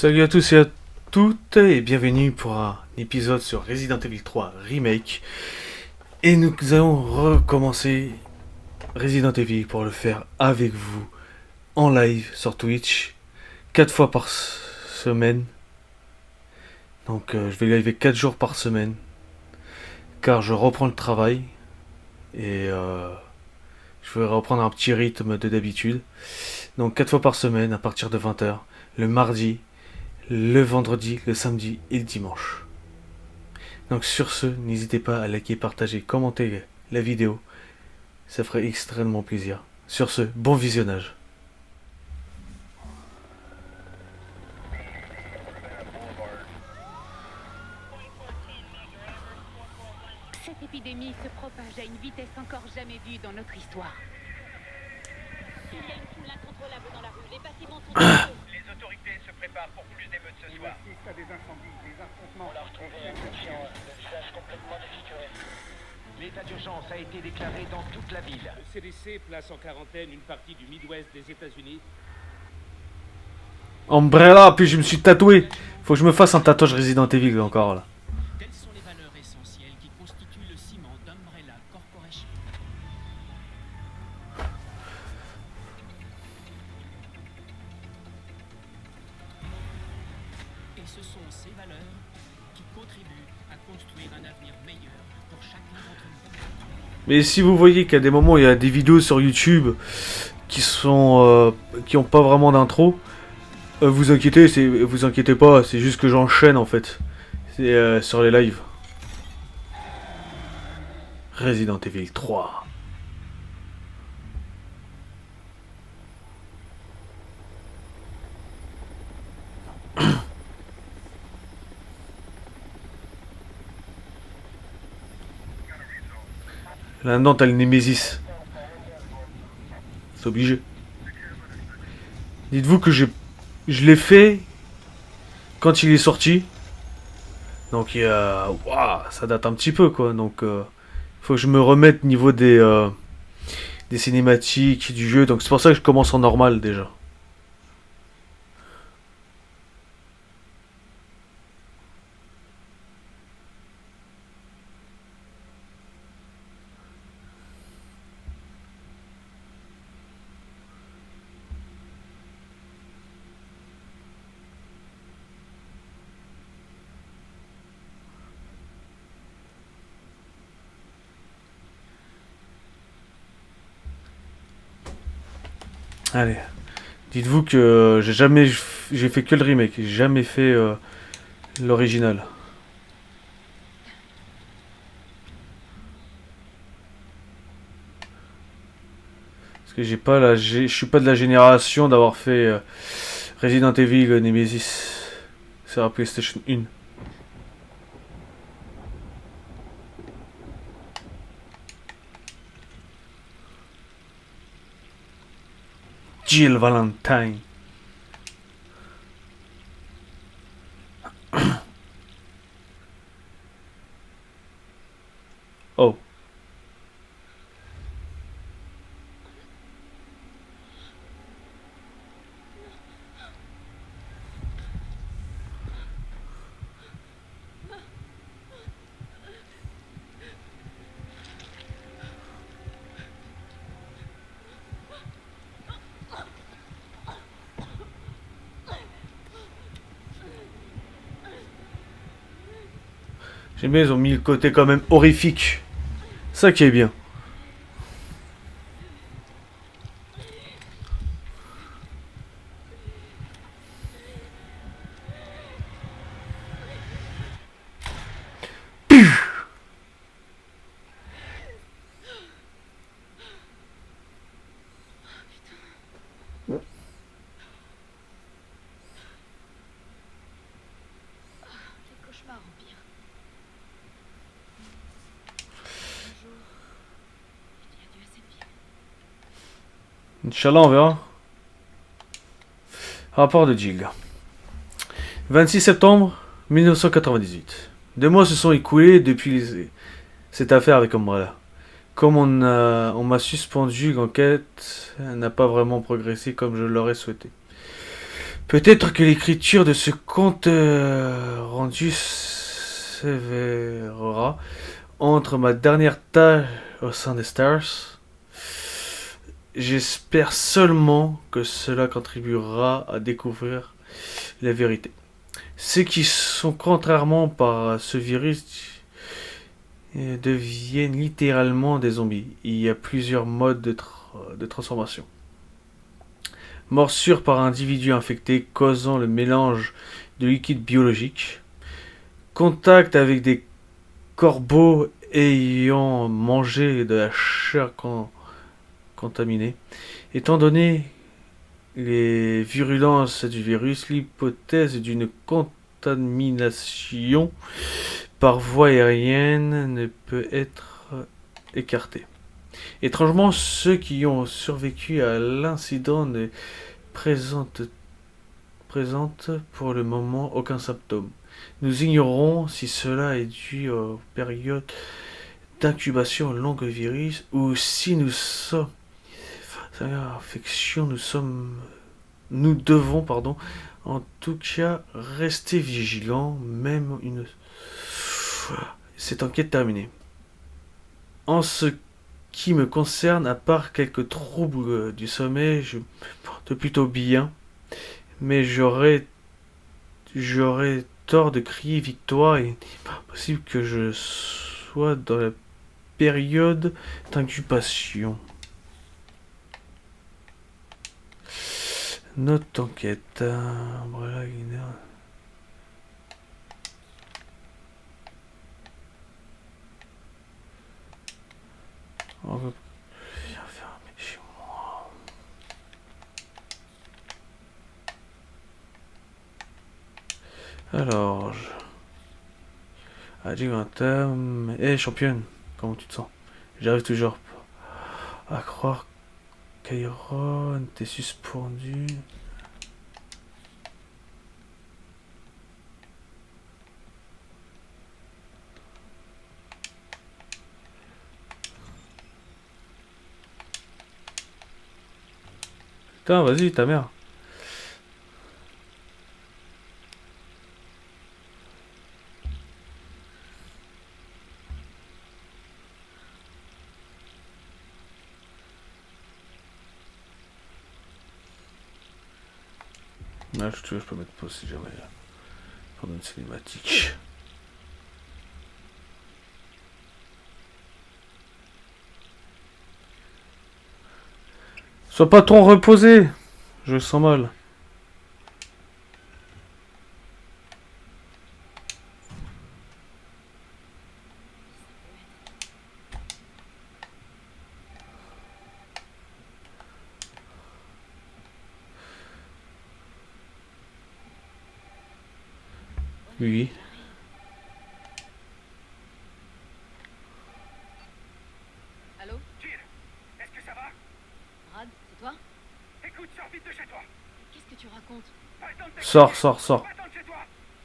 Salut à tous et à toutes et bienvenue pour un épisode sur Resident Evil 3 Remake. Et nous allons recommencer Resident Evil pour le faire avec vous en live sur Twitch 4 fois par semaine. Donc je vais live 4 jours par semaine car je reprends le travail et je vais reprendre un petit rythme de d'habitude. Donc 4 fois par semaine à partir de 20h, le mardi, le vendredi, le samedi et le dimanche. Donc sur ce, n'hésitez pas à liker, partager, commenter la vidéo. Ça ferait extrêmement plaisir. Sur ce, bon visionnage. Cette épidémie se propage à une vitesse encore jamais vue dans notre histoire. Il y a une foule incontrôlable dans la rue. Les bâtiments sont en feu. Les autorités se préparent pour plus d'émeutes ce soir. Il assiste à des incendies, des affrontements. On a retrouvé un patient, le visage complètement défiguré. L'état d'urgence a été déclaré dans toute la ville. Le CDC place en quarantaine une partie du Midwest des États-Unis. Umbrella, puis je me suis tatoué. Faut que je me fasse un tatouage Resident Evil encore là. Telles sont les valeurs essentielles qui constituent le ciment d'Umbrella Corporation. Et ce sont ces valeurs qui contribuent à construire un avenir meilleur pour chacun d'entre nous. Mais si vous voyez qu'à des moments il y a des vidéos sur YouTube qui sont qui ont pas vraiment d'intro, vous inquiétez pas, c'est juste que j'enchaîne en fait. C'est sur les lives. Resident Evil 3. Là-dedans, t'as le Nemesis. C'est obligé. Dites-vous que je l'ai fait quand il est sorti. Donc, ouah, ça date un petit peu, quoi. Donc, faut que je me remette niveau des cinématiques du jeu. Donc, c'est pour ça que je commence en normal, déjà. Allez. Dites-vous que j'ai fait que le remake. J'ai jamais fait l'original. Parce que je suis pas de la génération d'avoir fait Resident Evil Nemesis sur la PlayStation 1. Jill Valentine. Oh. J'aime bien, ils ont mis le côté quand même horrifique. Ça qui est bien. Les cauchemars empirent. Un jour, je dis adieu à cette vie. Inch'Allah, on verra. Rapport de Jill. 26 septembre 1998. 2 mois se sont écoulés depuis cette affaire avec Umbrella. Comme on m'a suspendu, l'enquête n'a pas vraiment progressé comme je l'aurais souhaité. Peut-être que l'écriture de ce conte rendu s'avérera entre ma dernière tâche au sein des Stars. J'espère seulement que cela contribuera à découvrir la vérité. Ceux qui sont contrairement par ce virus deviennent littéralement des zombies. Il y a plusieurs modes de transformation. Morsure par individu infecté causant le mélange de liquide biologique. Contact avec des corbeaux ayant mangé de la chair contaminée. Étant donné les virulences du virus, l'hypothèse d'une contamination par voie aérienne ne peut être écartée. Étrangement, ceux qui ont survécu à l'incident ne présentent pour le moment aucun symptôme. Nous ignorons si cela est dû aux périodes d'incubation longue virus ou si nous sommes infection, nous devons en tout cas rester vigilants, même cette enquête terminée. En ce qui me concerne, à part quelques troubles du sommeil, je me porte plutôt bien, mais j'aurais tort de crier victoire et il n'est pas possible que je sois dans la période d'incubation. Note enquête. Voilà, on va bien fermer chez moi. Alors, adieu un terme. Championne, comment tu te sens? J'arrive toujours pas à croire qu'Iron t'es suspendu. Putain, vas-y, ta mère. Là, je peux mettre pause si jamais. Pendant une cinématique. Sois pas trop reposé. Je sens mal. Oui. Allô? Jill, est-ce que ça va? Brad, c'est toi? Écoute, sors vite de chez toi. Qu'est-ce que tu racontes? Pas le temps de Sors. Pas le temps de chez toi.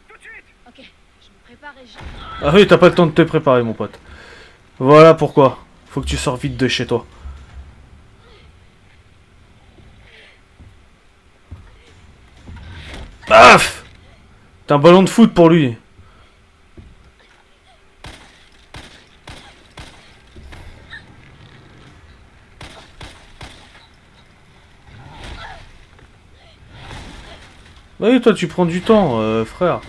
Tout de suite. Ok, je me prépare et je... Ah oui, t'as pas le temps de te préparer, mon pote. Voilà pourquoi. Faut que tu sors vite de chez toi. Paf! T'es un ballon de foot pour lui. Oui, toi tu prends du temps, frère.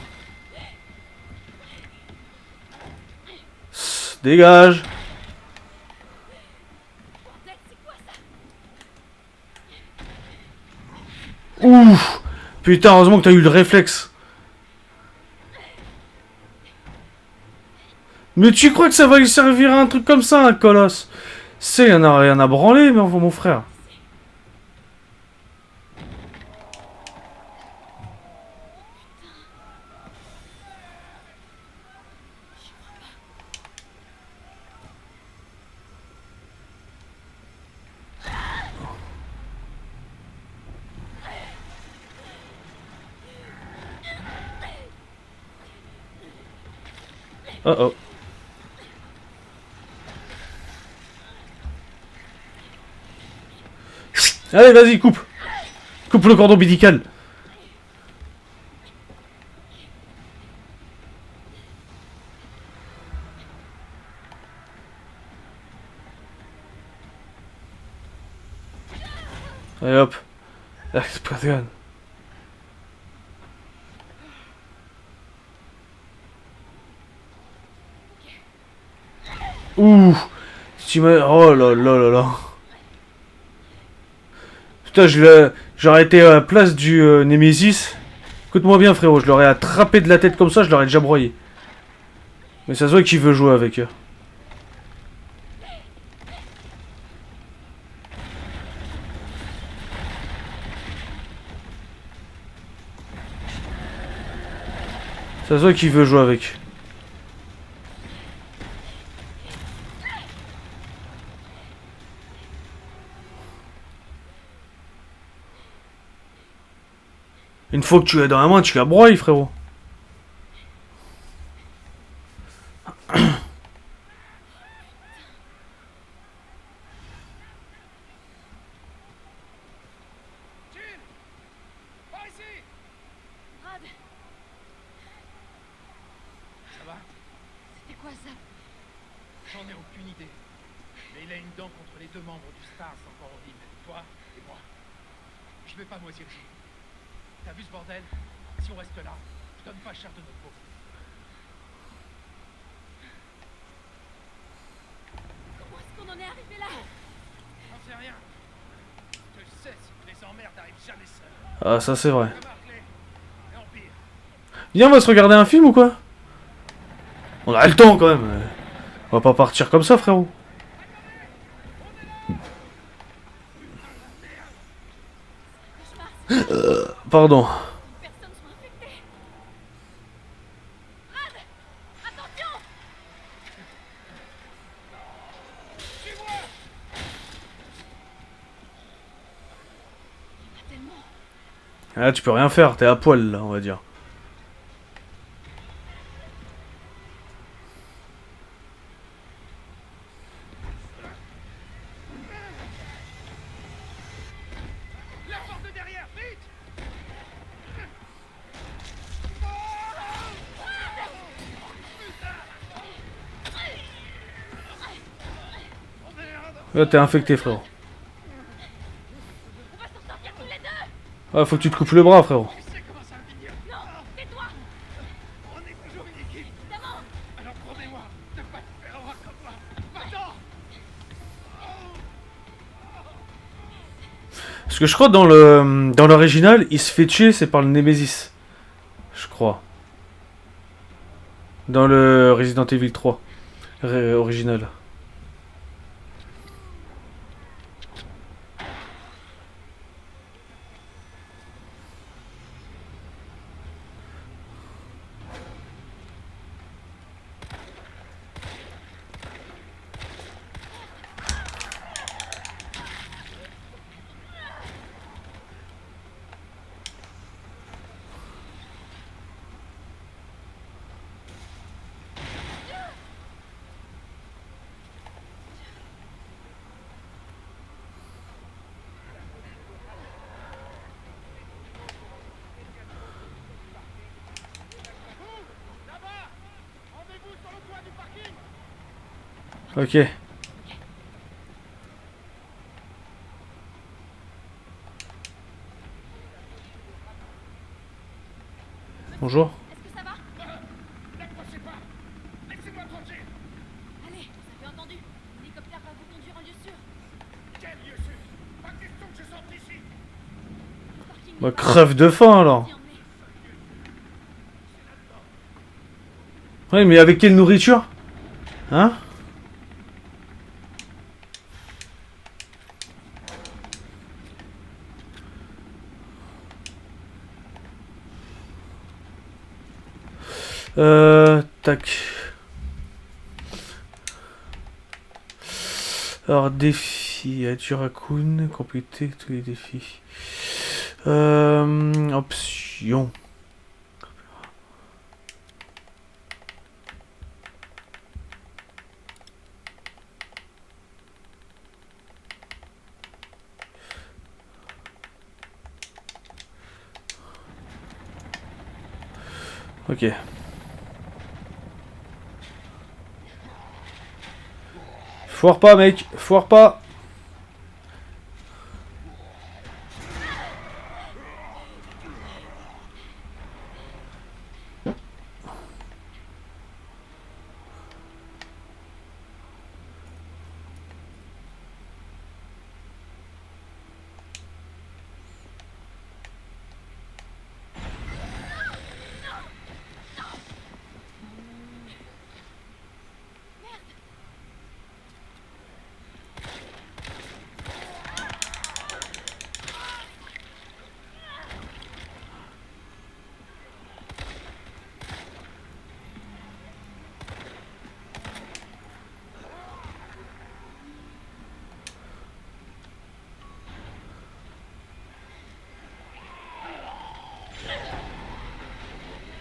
Dégage. Ouf. Putain, heureusement que t'as eu le réflexe. Mais tu crois que ça va lui servir à un truc comme ça, un colosse? C'est, y'en a rien à branler, mon frère. Oh oh. Allez, vas-y, coupe. Coupe le cordon ombilical. Allez hop. Explosion. Ouh. Oh là là là là. Putain, j'aurais été à la place du Nemesis. Écoute-moi bien, frérot, je l'aurais attrapé de la tête comme ça, je l'aurais déjà broyé. Mais ça se voit qu'il veut jouer avec eux. Ça se voit qu'il veut jouer avec. Une fois que tu es dans la main, tu la broyes, frérot. Par ici! Brad, Ça va? c'était quoi ça? J'en ai aucune idée. Mais il a une dent contre les deux membres du Stars encore en ville. Toi et moi. Je vais pas moisir ici. T'as vu ce bordel? Si on reste là, je donne pas cher de notre peau. Comment est-ce qu'on en est arrivé là? J'en sais rien. Ce que je sais, c'est que les emmerdes n'arrivent jamais seuls. Ah, ça c'est vrai. Comme Hartley et Empire. Viens, on va se regarder un film ou quoi? On a le temps quand même. On va pas partir comme ça, frérot. Pardon. Personne soit infecté. Brad, attention! Il y en a tellement. Là, tu peux rien faire, t'es à poil là, on va dire. La porte de derrière, vite! Là, t'es infecté, frérot. On va s'en sortir tous les deux! Ah, faut que tu te coupes le bras, frérot. Tu sais comment ça va finir? Non, tais-toi! On est toujours une équipe! Évidemment! Alors promets-moi de pas te faire avoir comme moi! Maintenant! Parce que je crois dans l'original, il se fait tuer, c'est par le Nemesis. Je crois. Dans le Resident Evil 3. Original. Là-bas! Rendez-vous sur le toit du parking! Ok. Bonjour. Est-ce que ça va? N'approchez pas! Laissez-moi tranquille! Allez, ça fait entendu. L'hélicoptère va vous conduire en lieu sûr. Quel lieu sûr! Pas question que je sorte d'ici! Le parking Bah, n'est pas- crève de faim alors. T'y emmener. Oui, mais avec quelle nourriture? Hein? Tac. Alors, défi. Adieu Raccoon. Compléter tous les défis. Option. Ok. Foire pas, mec. Foire pas.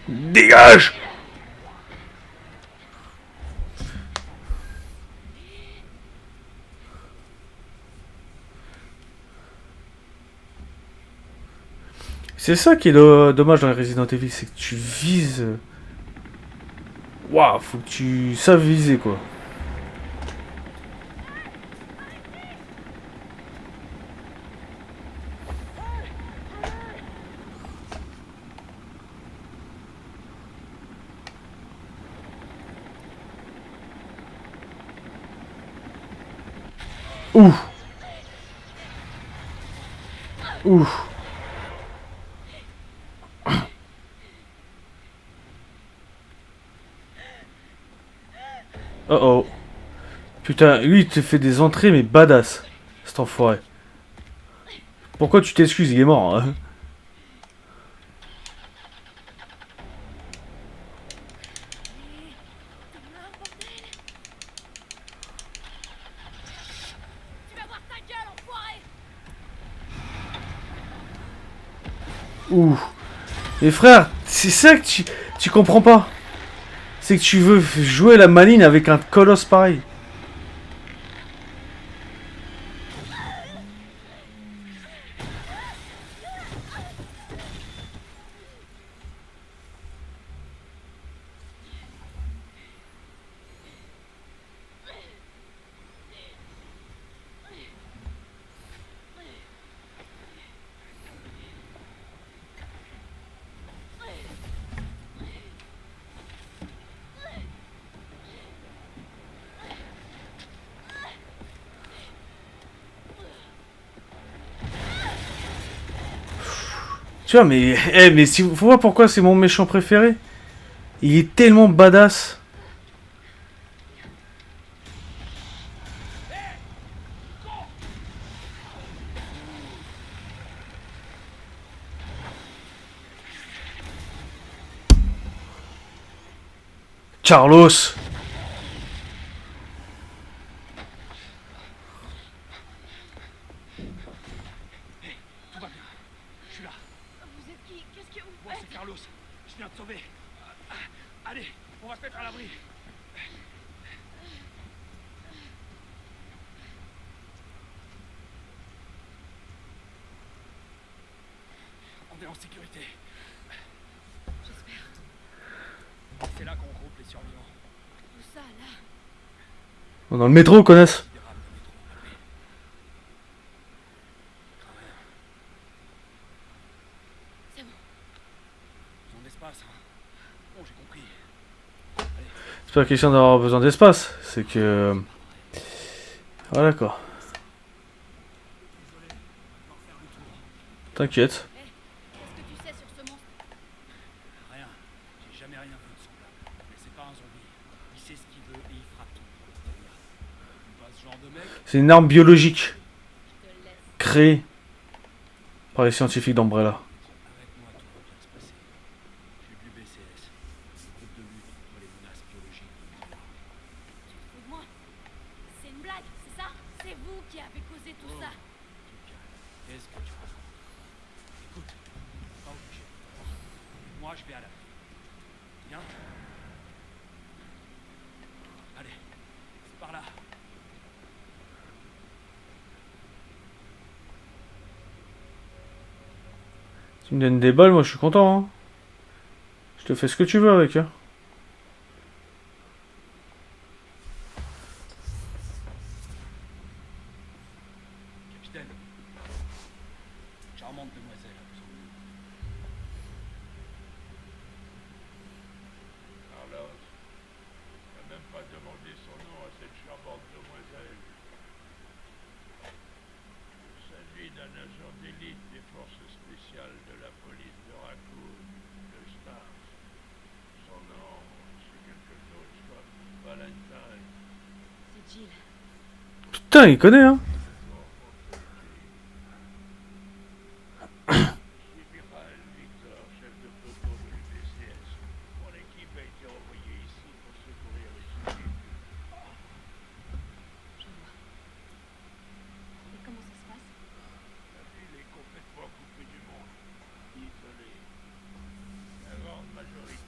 Dégage! C'est ça qui est dommage dans les Resident Evil, c'est que tu vises. Waouh, faut que tu saches viser quoi. Ouh. Ouh. Oh oh. Putain, lui il te fait des entrées mais badass. Cet enfoiré. Pourquoi tu t'excuses, il est mort. Hein. Ouh. Mais frère, c'est ça que tu comprends pas. C'est que tu veux jouer la maline avec un colosse pareil. Tu vois, mais, mais si, faut voir pourquoi c'est mon méchant préféré. Il est tellement badass. Carlos. Tout va bien. Je suis là. Vous êtes qui? Qu'est-ce que vous Moi, c'est Carlos. Je viens de sauver. Allez, on va se mettre à l'abri. On est en sécurité. J'espère. C'est là qu'on regroupe les survivants. Où ça, là? Dans le métro, connasse. Des rames de métro, après. Crains rien. C'est bon. Besoin d'espace, hein. Bon, j'ai compris. C'est pas question d'avoir besoin d'espace. C'est que... Voilà quoi. T'inquiète. Qu'est-ce que tu sais sur ce monstre? Rien. J'ai jamais rien vu de semblable. Mais c'est pas un zombie. Il sait ce qu'il veut et il fera tout pour obtenir. Pas ce genre de mec. C'est une arme biologique Je te laisse. créée par les scientifiques d'Umbrella. Avec moi, tout va bien se passer. Je suis du BCS, groupe de lutte contre les menaces biologiques. Tu te fous de moi? C'est une blague, c'est ça? C'est vous qui avez causé tout ça. Qu'est-ce que tu racontes? Écoute, pas obligé. Moi, je vais à la... Viens. Allez, c'est par là. Tu me donnes des balles, moi je suis content. Hein. Je te fais ce que tu veux avec. Hein. Capitaine. Charmante demoiselle, vous en voulez. Carlos, t'as même pas demandé son nom à cette charmante demoiselle. Il s'agit d'un agent d'élite des forces spéciales de la police de Raccoon, le Stars. Son nom, c'est quelque chose comme Valentine. C'est Jill. Putain, il connaît, hein. Général Victor, chef de peloton de l'UBCS. Mon équipe a été envoyée ici pour secourir les civils. Je vois. Et comment ça se passe? La ville est complètement coupée du monde, isolée. La grande majorité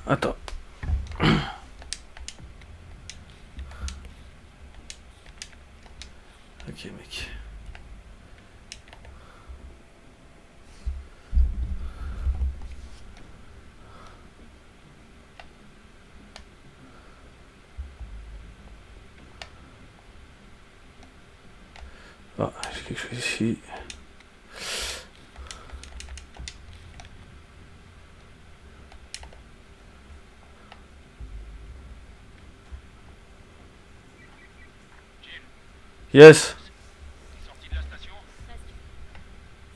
Attends. Ok, mec. Ah, j'ai quelque chose ici. Yes. Sorti de la station, Presque.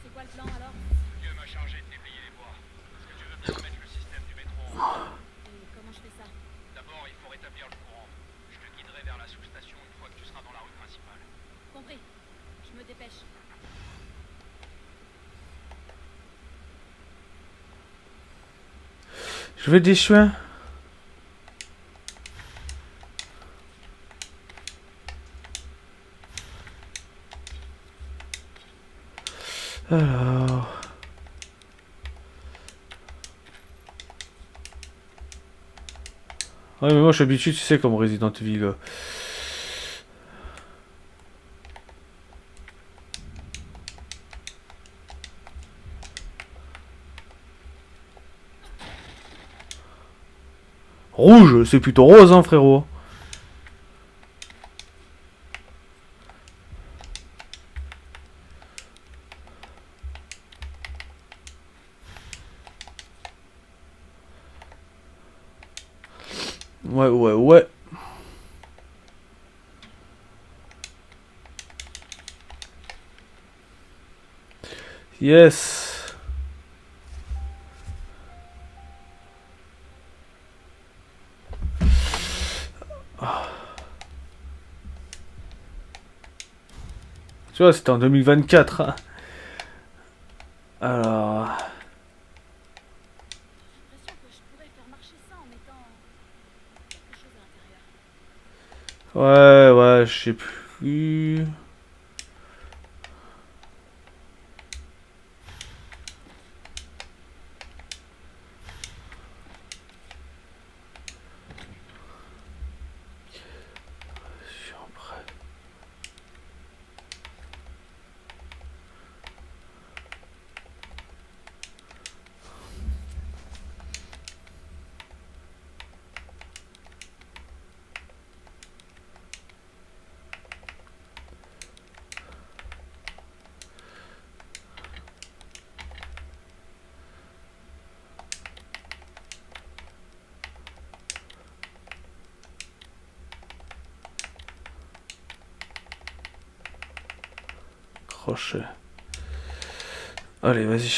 C'est quoi le plan alors? Dieu m'a chargé de déblayer les bois. Est-ce que tu veux bien remettre le système du métro en route? Et comment je fais ça? D'abord, il faut rétablir le courant. Je te guiderai vers la sous-station une fois que tu seras dans la rue principale. Compris. Je me dépêche. Je vais des chouins. Alors. Ouais, mais moi je suis habitué, tu sais, comme Resident Evil. Rouge, c'est plutôt rose, hein, frérot. Ouais, ouais, ouais. Yes. Tu vois, c'était en 2024. Hein. Alors. J'ai l'impression que je pourrais faire marcher ça en mettant quelque chose à l'intérieur. Ouais, ouais, je sais plus. Crochet. Allez, vas-y.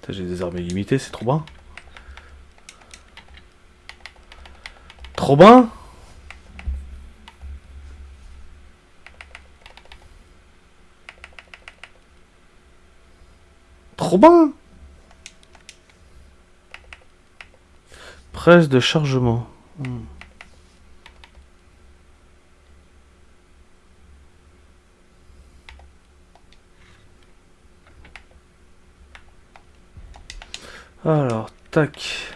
J'ai des armes illimitées, c'est trop bien. Trop bien. Trop bien. Presse de chargement. Alors, tac.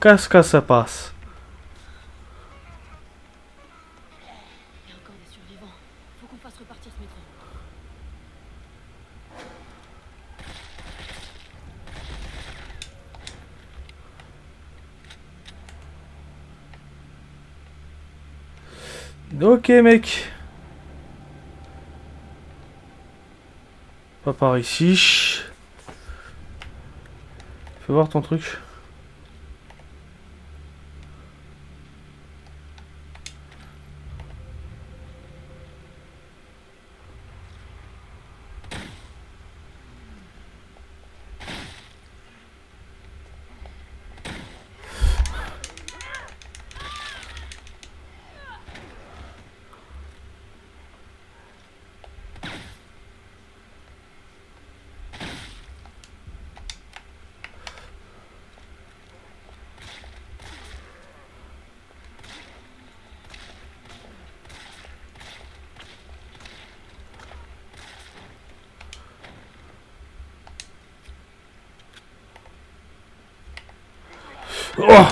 Qu'est-ce que ça passe? Il y a encore des survivants. Faut qu'on fasse repartir ce métro. Ok, mec. Pas par ici. Fais voir ton truc. Oh!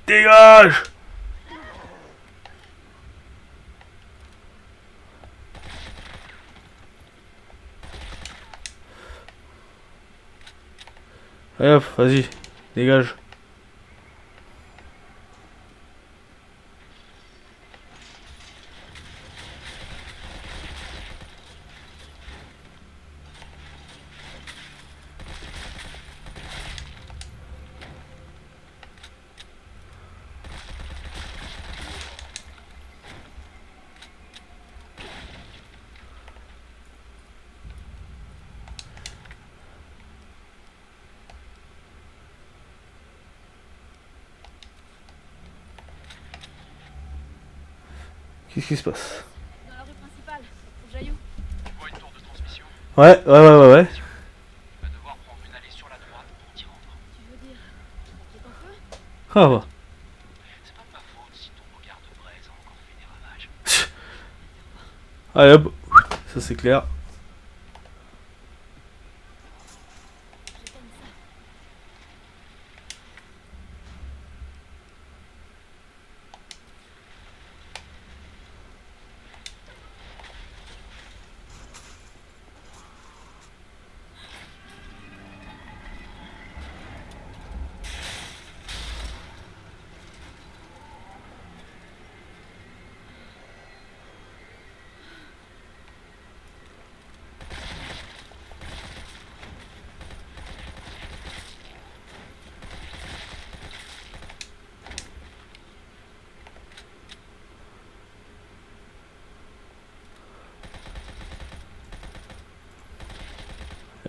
Dégage! Allez hop, vas-y, dégage. Qu'est-ce qui se passe? Dans la rue principale, faut que j'aille où? Tu vois une tour de transmission? Ouais. Tu vas devoir prendre une allée sur la droite pour t'y rendre. Tu veux dire qui est en feu? Ah bah. C'est pas de ma faute si ton regard de braise a encore fait des ravages. Allez hop, ça c'est clair. J'éteins ça.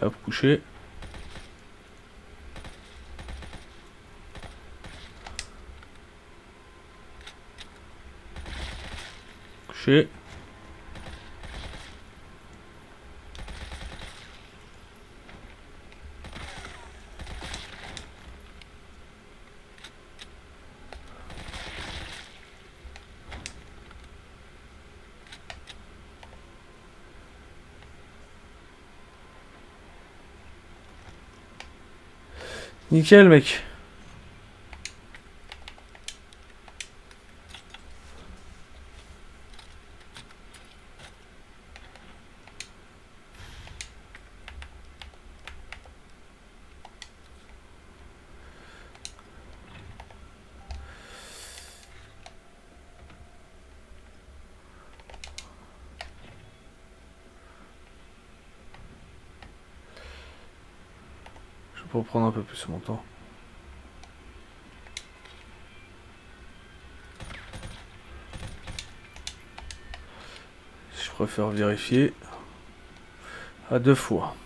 Et hop, coucher. Coucher. Nickel, mec. Je vais prendre un peu plus mon temps. Je préfère vérifier à 2 fois.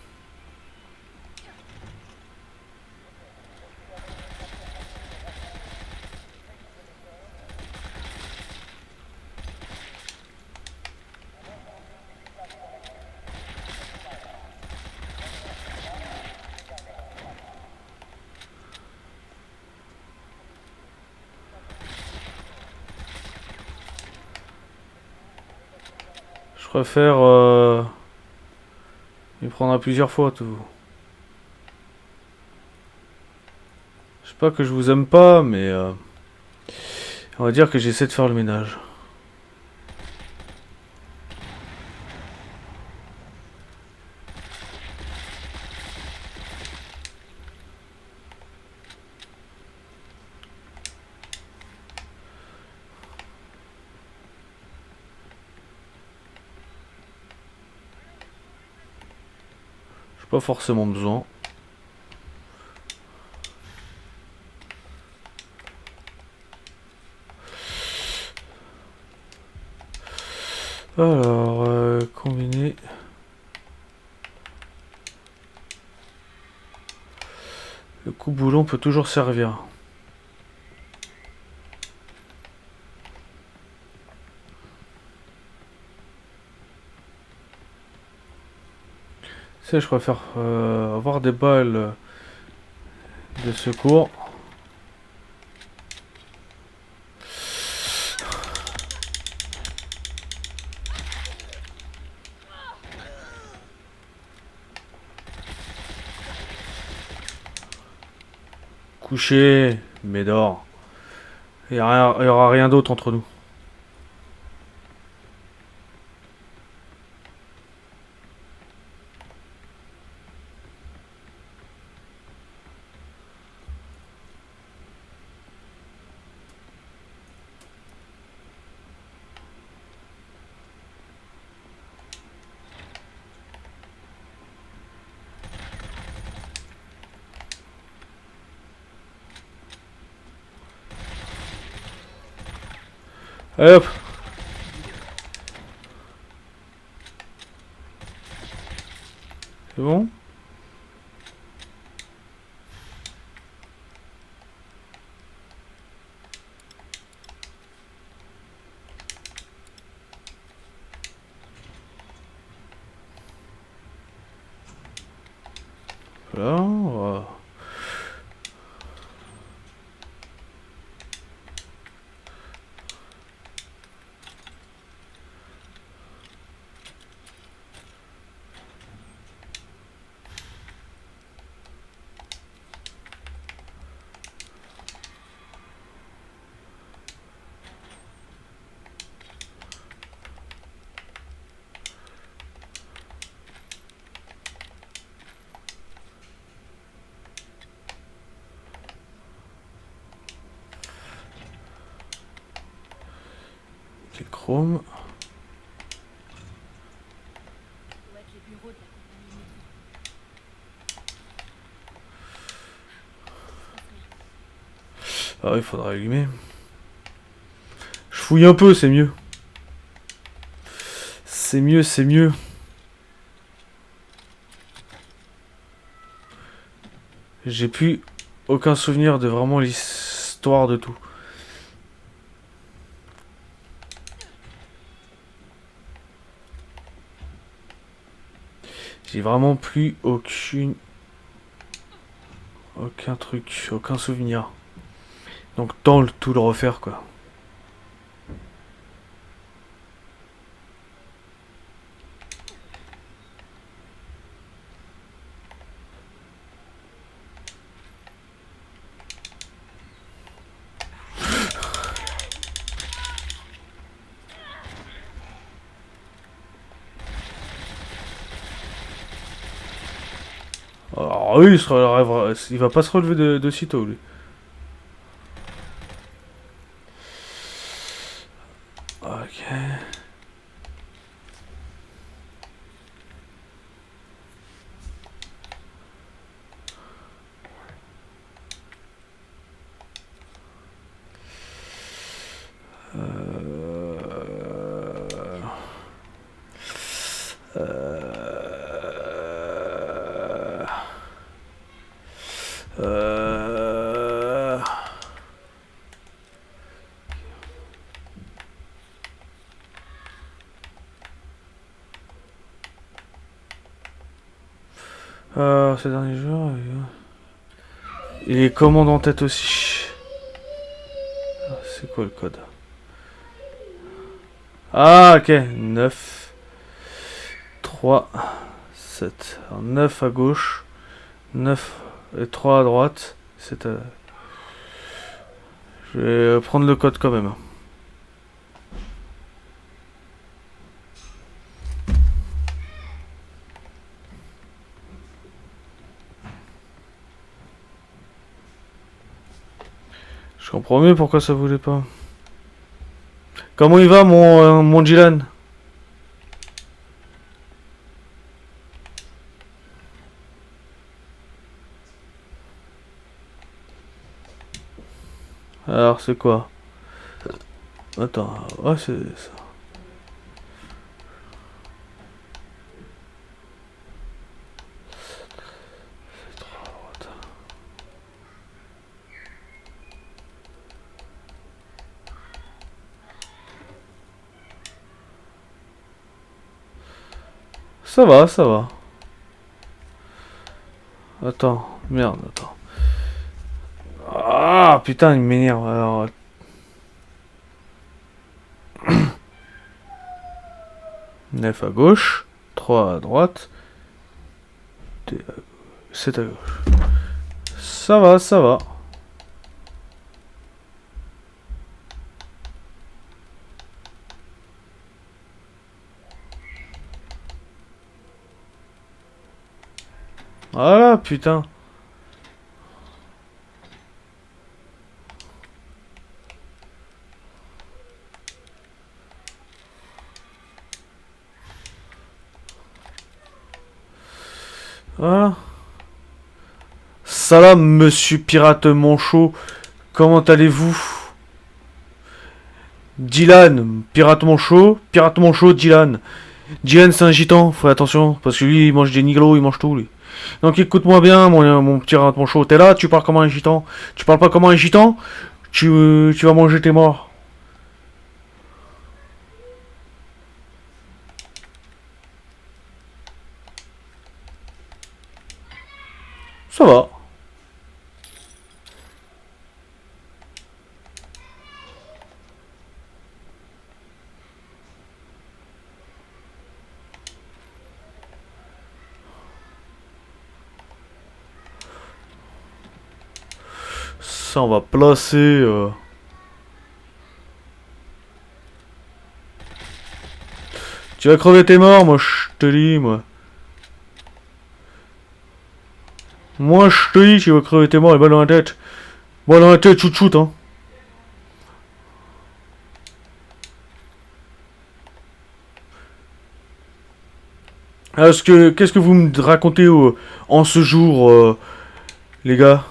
Je préfère y prendre à plusieurs fois tout. Je sais pas que je vous aime pas, mais on va dire que j'essaie de faire le ménage. J'ai pas forcément besoin. Alors, combiner. Le coupe-boulon peut toujours servir. Ça, je préfère avoir des balles de secours. coucher, mais dors. Il y aura rien d'autre entre nous. Allez hop. C'est bon? Voilà, les chromes. Ah oui, il faudra allumer. Je fouille un peu, c'est mieux. C'est mieux, c'est mieux. J'ai plus aucun souvenir de vraiment l'histoire de tout. J'ai vraiment plus aucun truc, aucun souvenir. Donc tant tout le refaire quoi. Alors oui, il va pas se relever de sitôt lui. Ok. Ces derniers jours, il est commande en tête aussi. C'est quoi le code? Ah ok, 9 3 7. Alors, 9 à gauche, 9 et 3 à droite. Je vais prendre le code quand même. Je comprends mieux pourquoi ça voulait pas. Comment il va mon Dylan? Alors c'est quoi? Attends, ouais c'est ça. Ça va, ça va. Attends, merde, attends. Ah putain, il m'énerve. Alors, 9 à gauche, 3 à droite, 7 à gauche. Ça va, ça va. Voilà, putain. Voilà. Salam, monsieur pirate manchot. Comment allez-vous? Dylan, pirate manchot, Dylan. Dylan, c'est un gitan, faut attention, parce que lui, il mange des niglos, il mange tout, lui. Donc écoute-moi bien, mon petit pirate manchot. T'es là, tu parles comme un gitan. Tu parles pas comme un gitan, tu vas manger tes morts. Ça va. Ça, on va placer... Tu vas crever tes morts, moi, je te dis, moi. Moi, je te dis, tu vas crever tes morts, les balles dans la tête. Balles dans la tête, shoot, hein. Qu'est-ce que vous me racontez en ce jour, les gars?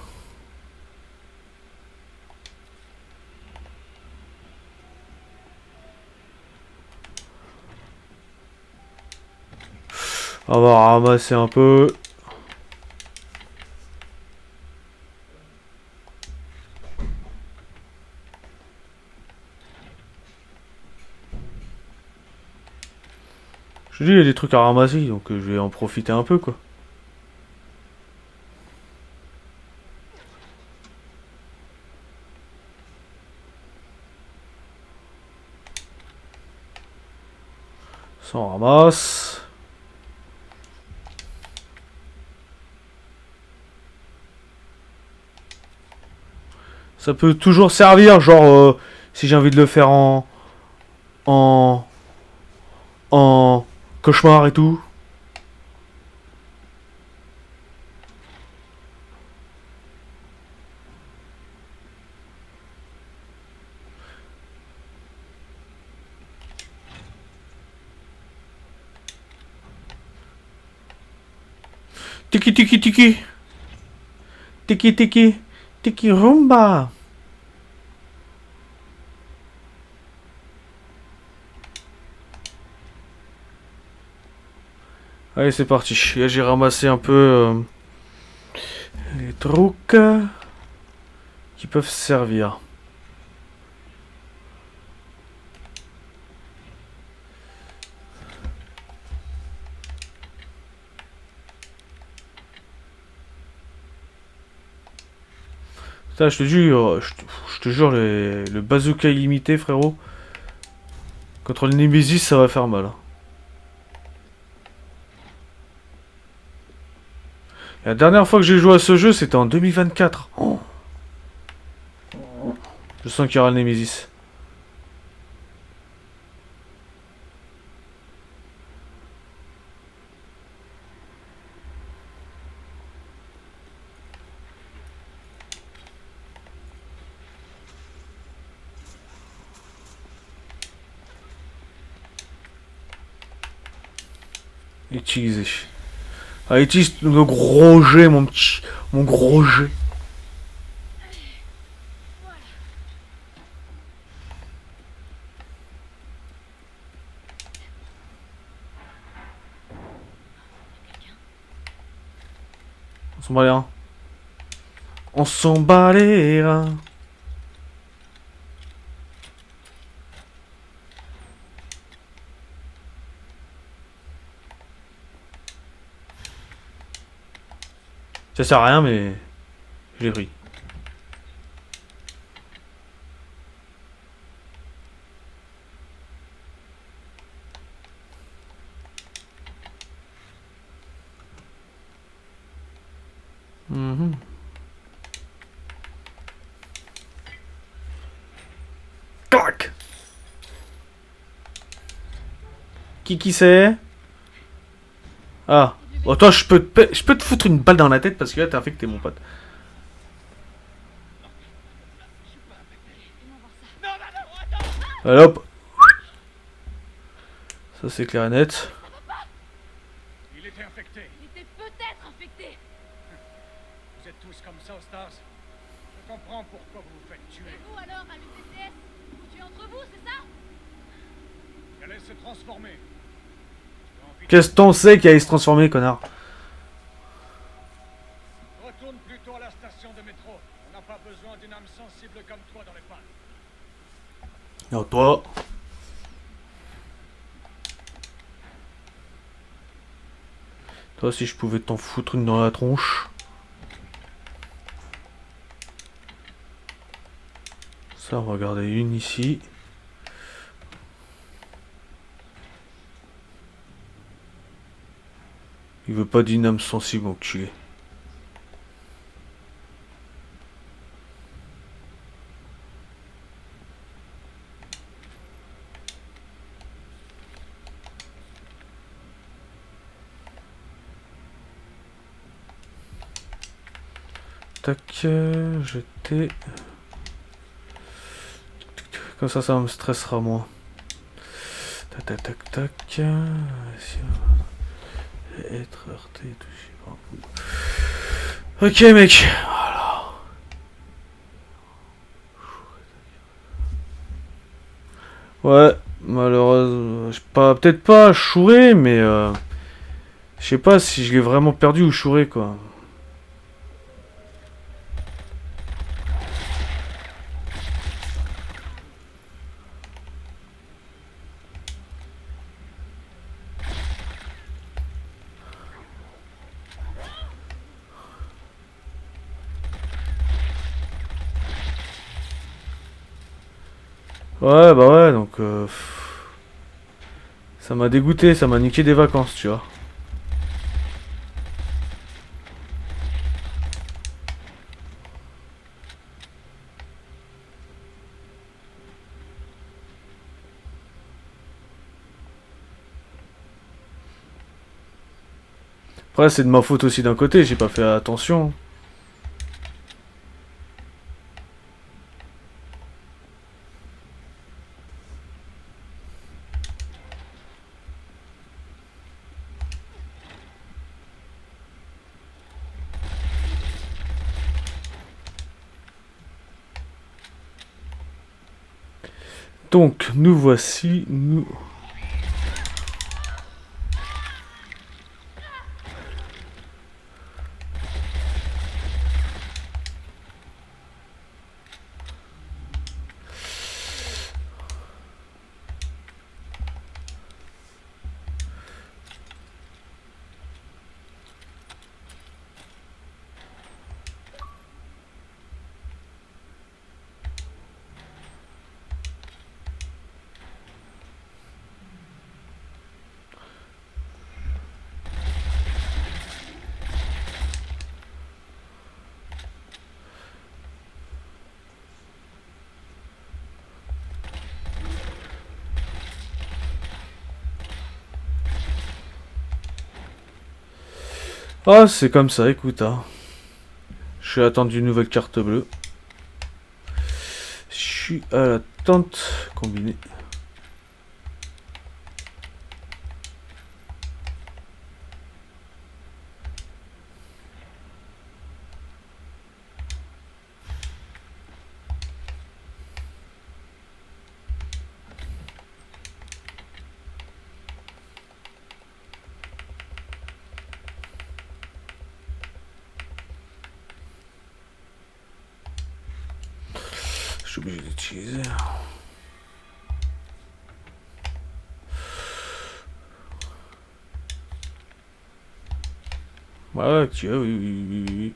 On va ramasser un peu. Je te dis, il y a des trucs à ramasser, donc je vais en profiter un peu, quoi. Ça, on ramasse. Ça peut toujours servir, genre, si j'ai envie de le faire en... en cauchemar et tout. Tiki tiki tiki. Tiki tiki. Tiki rumba. Allez, c'est parti. Là, j'ai ramassé un peu les trucs qui peuvent servir. Putain, je te jure, le bazooka illimité, frérot. Contre le Nemesis, ça va faire mal. La dernière fois que j'ai joué à ce jeu, c'était en 2024. Oh. Je sens qu'il y aura le Nemesis. Utiliser. Ah, utilise le gros jet, mon gros jet. On s'en bat les reins. On s'en bat les reins. Ça sert à rien, mais je l'ai pris. Clac. Qui c'est? Ah. Bon, toi, je peux te foutre une balle dans la tête parce que là, t'es infecté, mon pote. Allez hop. Ça, c'est clair et net. Il était infecté. Il était peut-être infecté. Vous êtes tous comme ça aux Stars. Je comprends pourquoi vous vous faites tuer. Et vous alors, à l'UTCS, vous tuez entre vous, c'est ça? Il allait se transformer. Qu'est-ce que t'en sais qu'il allait se transformer, connard? Retourne plutôt à la station de métro. On n'a pas besoin d'une âme sensible comme toi dans les pattes. Non, toi. Toi, si je pouvais t'en foutre une dans la tronche. Ça, on va regarder une ici. Il veut pas d'une âme sensible, enculé. Tac, jeter. Comme ça me stressera moins. Tac, tac, tac, tac. Être heurté, touché par un coup. Ok, mec. Voilà. Ouais, malheureusement. Peut-être pas chouré, mais. Je sais pas si je l'ai vraiment perdu ou chouré, quoi. Ouais, bah ouais, donc... ça m'a dégoûté, ça m'a niqué des vacances, tu vois. Après, c'est de ma faute aussi d'un côté, j'ai pas fait attention. Donc, nous voici, nous... Ah, c'est comme ça, écoute, hein. Je suis à l'attente d'une nouvelle carte bleue. Je suis à l'attente combinée. Je suis obligé d'utiliser. Ouais, tu vois, oui.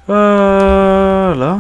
Voilà,